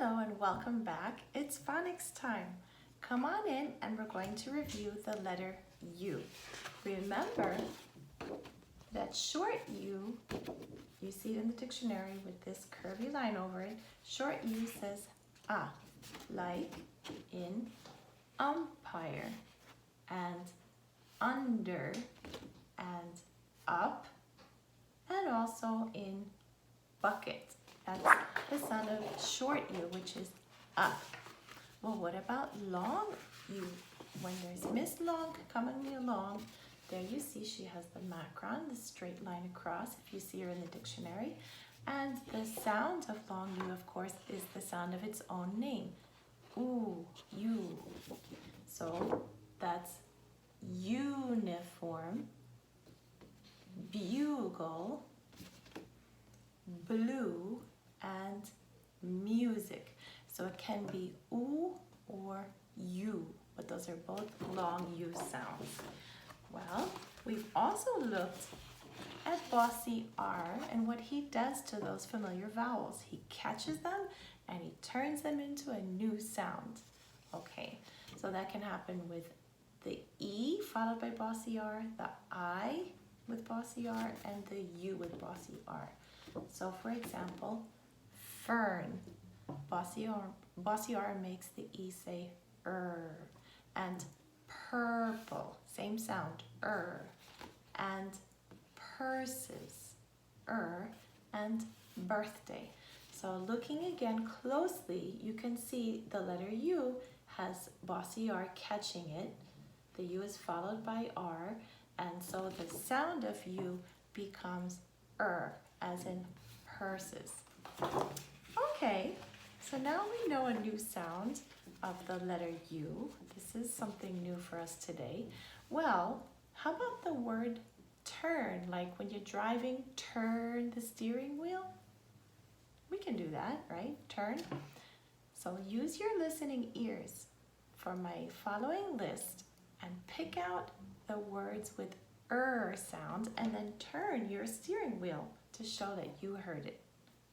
Hello and welcome back. It's phonics time. Come on in and we're going to review the letter U. Remember that short U, you see it in the dictionary with this curvy line over it. Short U says like in umpire, and under, and up, and also in bucket. That's the sound of short U, which is up. Well, what about long U? When there's Miss Long coming along, there you see she has the macron, the straight line across, if you see her in the dictionary. And the sound of long U, of course, is the sound of its own name. Ooh, U. So that's uniform, bugle, blue, and music. So it can be oo or u, but those are both long U sounds. Well, we've also looked at bossy R and what he does to those familiar vowels. He catches them and he turns them into a new sound. Okay, so that can happen with the E followed by bossy R, the I with bossy R, and the U with bossy R. So for example, fern, bossy R makes the E say and purple, same sound, and purses, and birthday. So looking again closely, you can see the letter U has bossy R catching it. The U is followed by R, and so the sound of U becomes as in purses. Okay, so now we know a new sound of the letter U. This is something new for us today. Well, how about the word turn? Like when you're driving, turn the steering wheel? We can do that, right? Turn. So use your listening ears for my following list and pick out the words with sound and then turn your steering wheel to show that you heard it.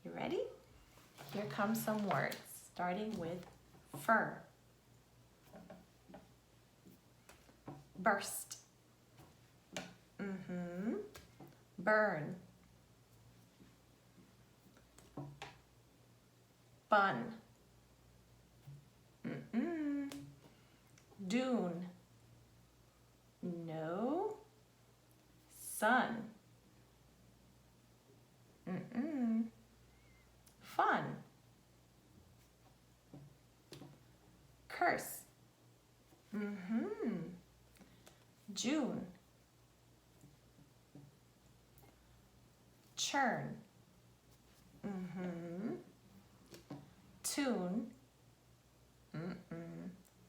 You ready? Here come some words, starting with fur, burst, burn, bun, dune, no, sun, fun, curse, June, churn, tune,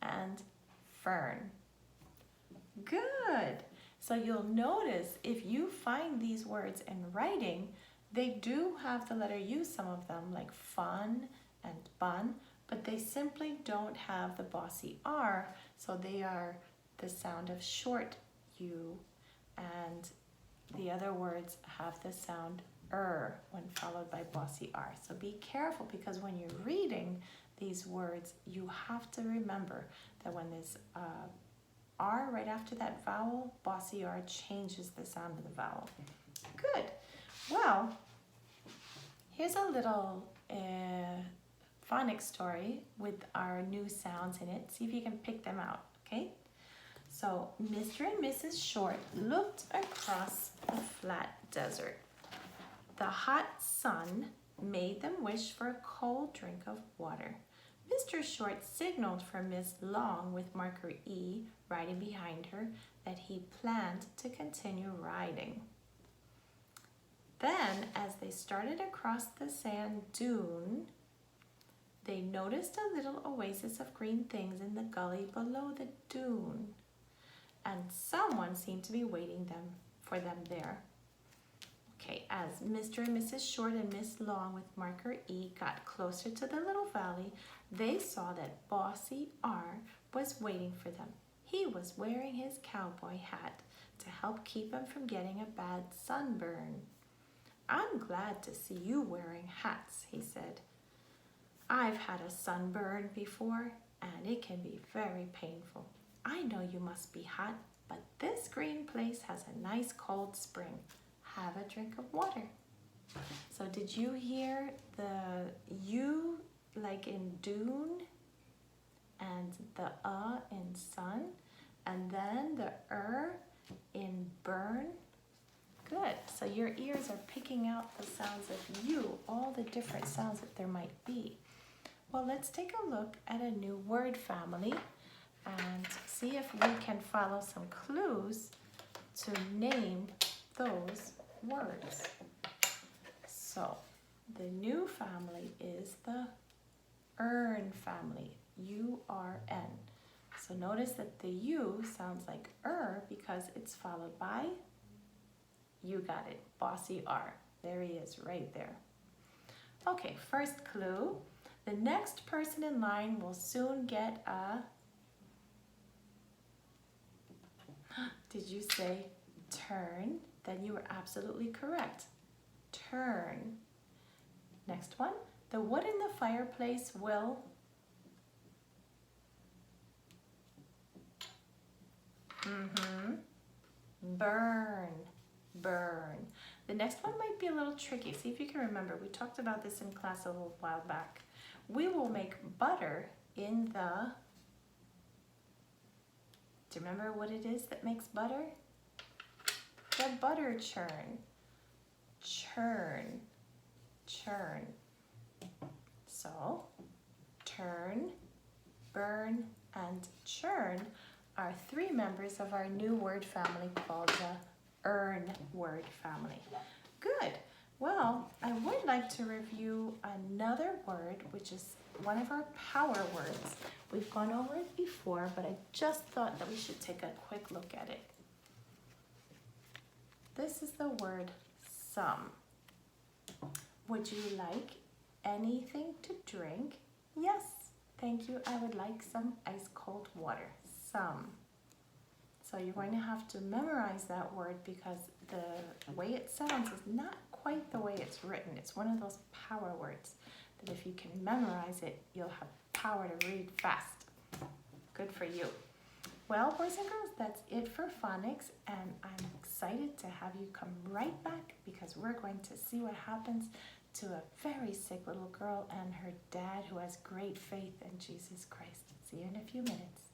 and fern. Good. So you'll notice if you find these words in writing, they do have the letter U, some of them, like fun and bun, but they simply don't have the bossy R, so they are the sound of short U, and the other words have the sound when followed by bossy R. So be careful, because when you're reading these words, you have to remember that when there's R right after that vowel, bossy R changes the sound of the vowel. Good. Well, here's a little phonics story with our new sounds in it. See if you can pick them out, okay? So, Mr. and Mrs. Short looked across the flat desert. The hot sun made them wish for a cold drink of water. Mr. Short signaled for Miss Long with marker E riding behind her that he planned to continue riding. Then, as they started across the sand dune, they noticed a little oasis of green things in the gully below the dune, and someone seemed to be waiting for them there. Okay, as Mr. and Mrs. Short and Miss Long with marker E got closer to the little valley, they saw that bossy R was waiting for them. He was wearing his cowboy hat to help keep him from getting a bad sunburn. "I'm glad to see you wearing hats," he said. I've had a sunburn before, and it can be very painful. I know you must be hot, but this green place has a nice cold spring. Have a drink of water. So did you hear the U like in dune and the in sun, and then the in burn? Good. So your ears are picking out the sounds of you, all the different sounds that there might be. Well, let's take a look at a new word family and see if we can follow some clues to name those words. So the new family is the urn family, U-R-N. So notice that the U sounds like because it's followed by, you got it, bossy R. There he is, right there. Okay, first clue. The next person in line will soon get a, did you say turn? Then you were absolutely correct. Turn. Next one. The wood in the fireplace will burn. Burn. The next one might be a little tricky. See if you can remember. We talked about this in class a little while back. We will make butter in the, do you remember what it is that makes butter? The butter churn. Churn. Churn. So, turn, burn, and churn are three members of our new word family called the urn word family. Good. Well, I would like to review another word, which is one of our power words. We've gone over it before, but I just thought that we should take a quick look at it. This is the word some. Would you like anything to drink? Yes, thank you. I would like some ice cold water. Some. So you're going to have to memorize that word because the way it sounds is not quite the way it's written. It's one of those power words that if you can memorize it, you'll have power to read fast. Good for you. Well, boys and girls, that's it for phonics, and I'm excited to have you come right back because we're going to see what happens to a very sick little girl and her dad who has great faith in Jesus Christ. See you in a few minutes.